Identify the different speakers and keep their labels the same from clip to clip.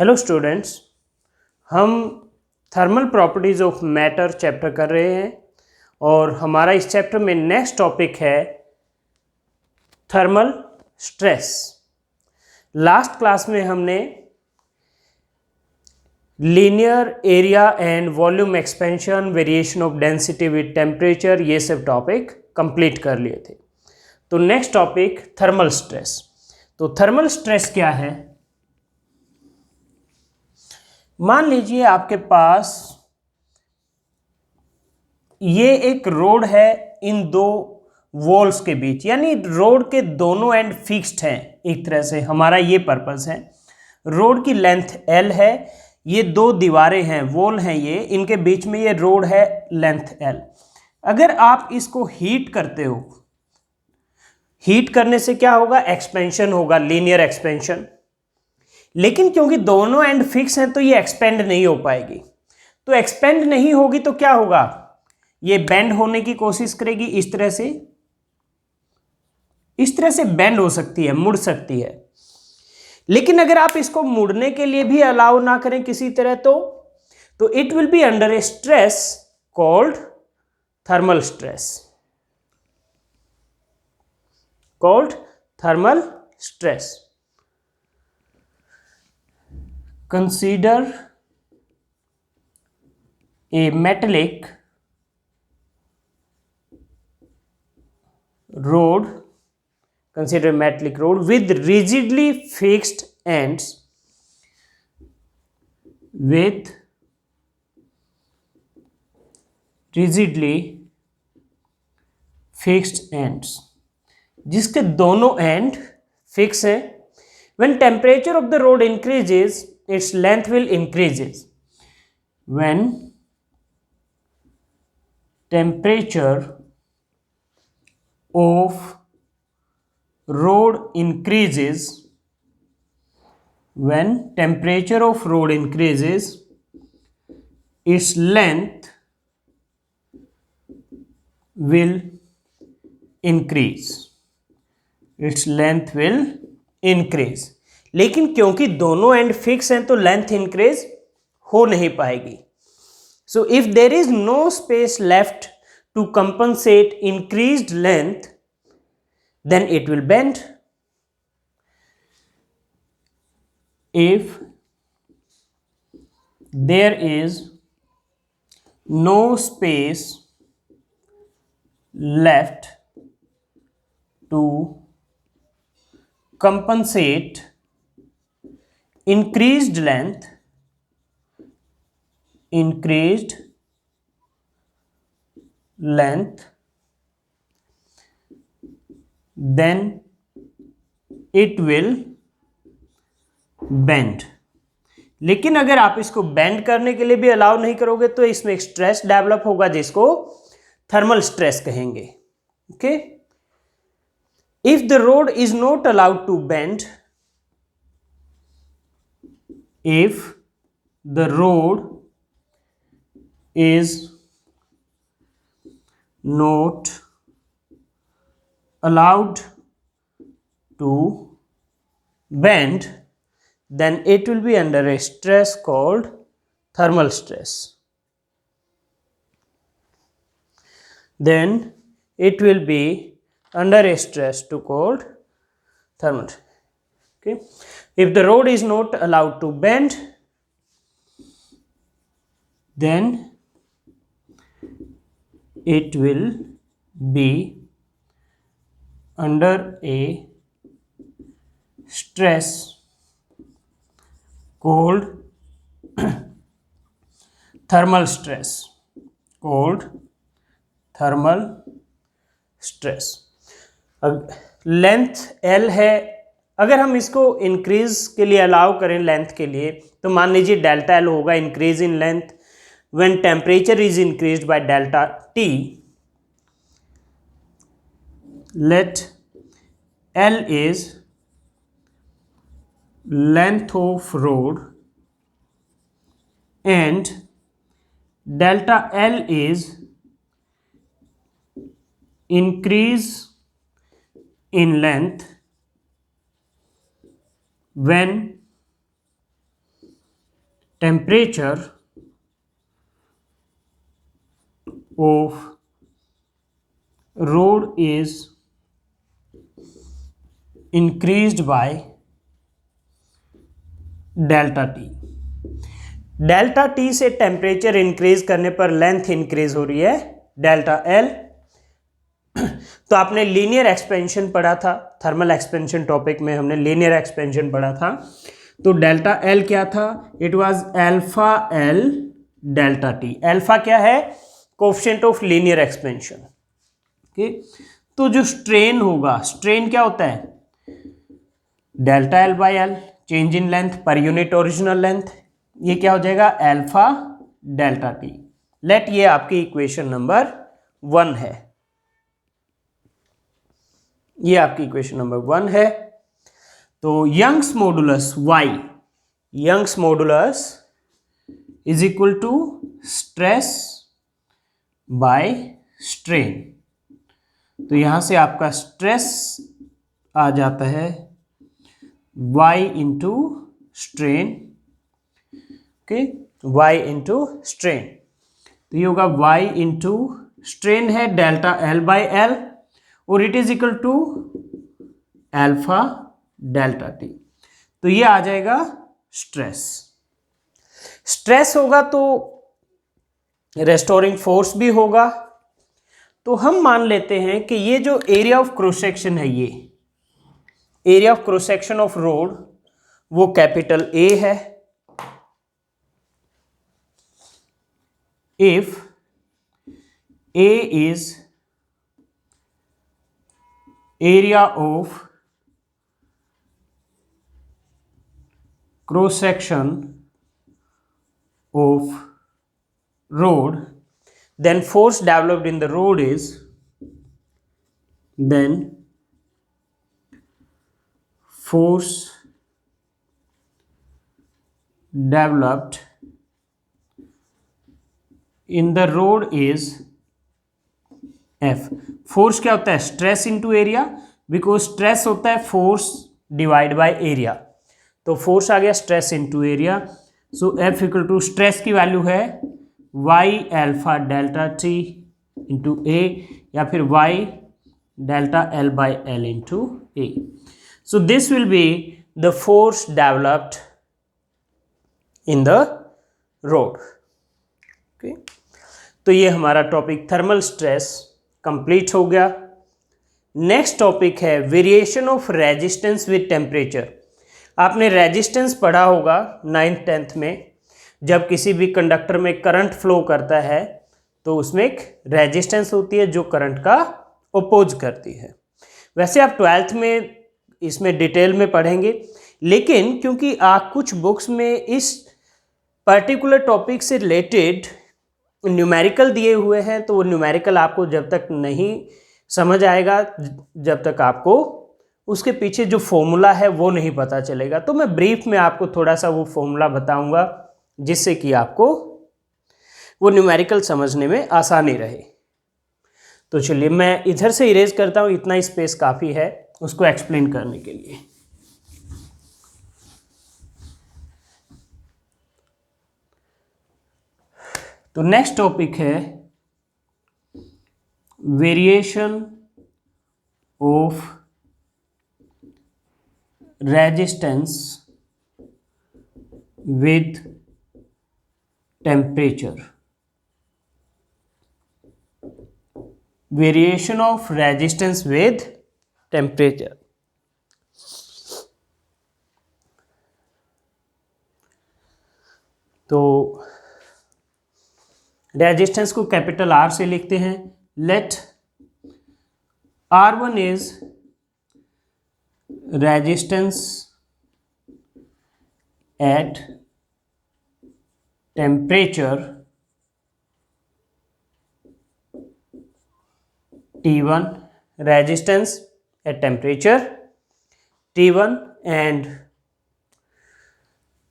Speaker 1: Hello students, हम thermal properties of matter chapter कर रहे हैं और हमारा इस चैप्टर में नेक्स्ट टॉपिक है थर्मल स्ट्रेस। लास्ट क्लास में हमने linear area and volume expansion, variation of density with temperature, ये सब टॉपिक कंप्लीट कर लिए थे। तो नेक्स्ट टॉपिक थर्मल स्ट्रेस। तो थर्मल स्ट्रेस क्या है? मान लीजिए आपके पास ये एक रोड है इन दो वॉल्स के बीच, यानी रोड के दोनों एंड फिक्स्ड हैं। एक तरह से हमारा ये पर्पस है। रोड की लेंथ L है, ये दो दीवारें हैं, वॉल हैं, ये इनके बीच में ये रोड है, लेंथ L। अगर आप इसको हीट करते हो, हीट करने से क्या होगा? एक्सपेंशन होगा, लीनियर एक्सपेंशन। लेकिन क्योंकि दोनों एंड फिक्स हैं तो ये एक्सपेंड नहीं हो पाएगी। तो एक्सपेंड नहीं होगी तो क्या होगा? ये बेंड होने की कोशिश करेगी, इस तरह से बेंड हो सकती है, मुड़ सकती है। लेकिन अगर आप इसको मुड़ने के लिए भी अलाउ ना करें किसी तरह, तो it will be under A stress called thermal stress, called thermal stress. Consider a metallic rod, with rigidly fixed ends, जिसके दोनों एंड फिक्स है। When temperature of the rod increases, its length will increases. When temperature of rod increases, its length will increase. लेकिन क्योंकि दोनों and fix हैं तो length increase हो नहीं पाएगी। So if there is no space left to compensate increased length, then it will bend. If there is no space left to compensate increased length, then it will bend। लेकिन अगर आप इसको bend करने के लिए भी अलाउ नहीं करोगे तो इसमें एक स्ट्रेस डेवलप होगा जिसको थर्मल स्ट्रेस कहेंगे। Okay, if the rod is not allowed to bend, if the rod is not allowed to bend, then it will be under a stress called thermal stress. Then it will be under a stress to called thermal. Okay, if the rod is not allowed to bend, then it will be under a stress called thermal stress, length L है। अगर हम इसको increase के लिए allow करें length के लिए, तो मान लीजिए डेल्टा L होगा increase in length when temperature is increased by delta T। Let L is length of rod and delta L is increase in length when temperature of rod is increased by delta T. Delta T से temperature increase करने पर length increase हो रही है delta L. तो आपने linear expansion पढ़ा था, थर्मल एक्सपेंशन टॉपिक में हमने लीनियर एक्सपेंशन पढ़ा था। तो डेल्टा एल क्या था? It was alpha L delta T. Alpha क्या है? Coefficient of linear expansion. Okay, तो जो स्ट्रेन होगा, स्ट्रेन क्या होता है? Delta L by L, change in length per unit original length, ये क्या हो जाएगा? Alpha delta T. लेट ये आपकी इक्वेशन नंबर 1 है, ये आपकी इक्वेशन नंबर 1 है। तो Young's modulus y, Young's modulus is equal to stress by strain. तो यहां से आपका स्ट्रेस आ जाता है y into strain. Okay, y into strain, तो ये होगा y इंटू स्ट्रेन है डेल्टा एल बाई एल, और it is equal to alpha delta T. तो ये आ जाएगा स्ट्रेस। स्ट्रेस होगा तो रेस्टोरिंग फोर्स भी होगा। तो हम मान लेते हैं कि ये जो एरिया ऑफ क्रॉस सेक्शन है, ये area of cross section of road वो कैपिटल ए है। If A is area of cross section of road, then force developed in the road is, then force developed in the road is F। Force क्या होता है? Stress into area, because stress होता है force divide by area. तो force आ गया stress into area. So F equal to stress की value है y alpha delta T into A, या फिर y delta L by L into A. So this will be the force developed in the road. Okay, तो ये हमारा topic thermal stress complete हो गया। Next topic है variation of resistance with temperature. आपने resistance पढ़ा होगा 9th 10th में। जब किसी भी कंडक्टर में करंट फ्लो करता है तो उसमें एक रेजिस्टेंस होती है जो करंट का अपोज करती है। वैसे आप 12th में इसमें डिटेल में पढ़ेंगे, लेकिन क्योंकि आप कुछ बुक्स में इस पर्टिकुलर टॉपिक से रिलेटेड न्यूमेरिकल दिए हुए हैं, तो वो न्यूमेरिकल आपको जब तक नहीं समझ आएगा, जब तक आपको उसके पीछे जो फॉर्मूला है वो नहीं पता चलेगा। तो मैं ब्रीफ में आपको थोड़ा सा वो फॉर्मूला बताऊंगा जिससे कि आपको वो न्यूमेरिकल समझने में आसानी रहे। तो चलिए मैं इधर से इरेज करता हूँ, इतना स्पेस काफ़ी है उसको एक्सप्लेन करने के लिए। तो नेक्स्ट टॉपिक है variation of resistance with temperature. Variation of resistance with temperature. तो रेजिस्टेंस को कैपिटल आर से लिखते हैं। Let R1 is resistance at temperature T1, resistance at temperature T1, and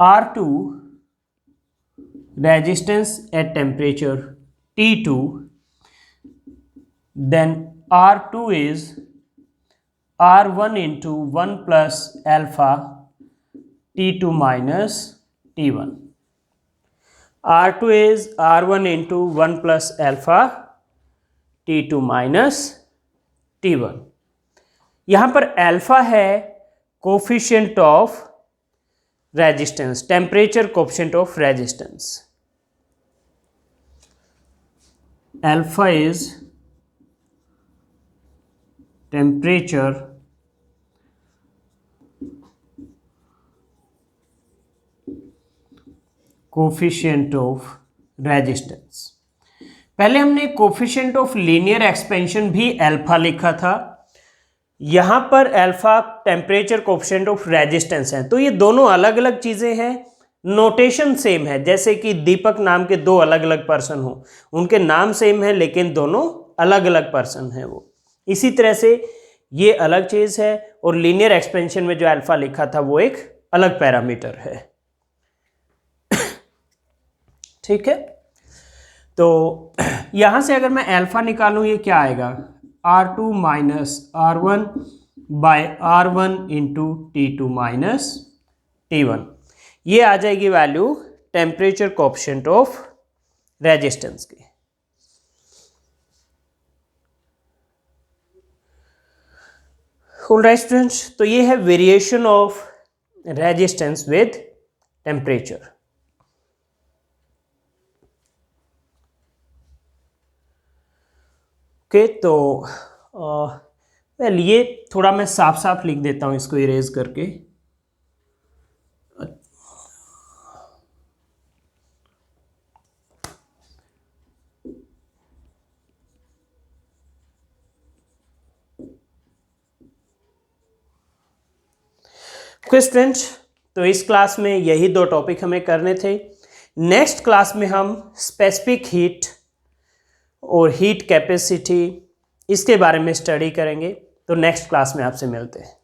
Speaker 1: R2 resistance at temperature T2. Then R2 is R1 into 1 plus alpha T2 minus T1. R2 is R1 into 1 plus alpha T2 minus T1। यहाँ पर alpha है coefficient of resistance, temperature coefficient of resistance. Alpha is temperature coefficient of resistance. पहले हमने coefficient of linear expansion भी alpha लिखा था, यहां पर alpha temperature coefficient of resistance है। तो ये दोनों अलग अलग चीजें हैं, नोटेशन सेम है, जैसे कि दीपक नाम के दो अलग अलग पर्सन हो, उनके नाम सेम है लेकिन दोनों अलग अलग पर्सन है वो। इसी तरह से ये अलग चीज है और लीनियर एक्सपेंशन में जो अल्फा लिखा था वो एक अलग पैरामीटर है। ठीक है, तो यहां से अगर मैं अल्फा निकालूं ये क्या आएगा, R2 minus R1 bye R1 into T2 minus T1। ये आ जाएगी value temperature coefficient of resistance की। ऑलराइट स्टूडेंट्स, तो ये है variation of resistance with temperature. Okay, तो वेल ये थोड़ा मैं साफ साफ लिख देता हूँ इसको इरेज करके। ओके स्टूडेंट्स, तो इस क्लास में यही दो टॉपिक हमें करने थे। नेक्स्ट क्लास में हम स्पेसिफिक हीट और हीट कैपेसिटी इसके बारे में स्टडी करेंगे। तो नेक्स्ट क्लास में आपसे मिलते हैं।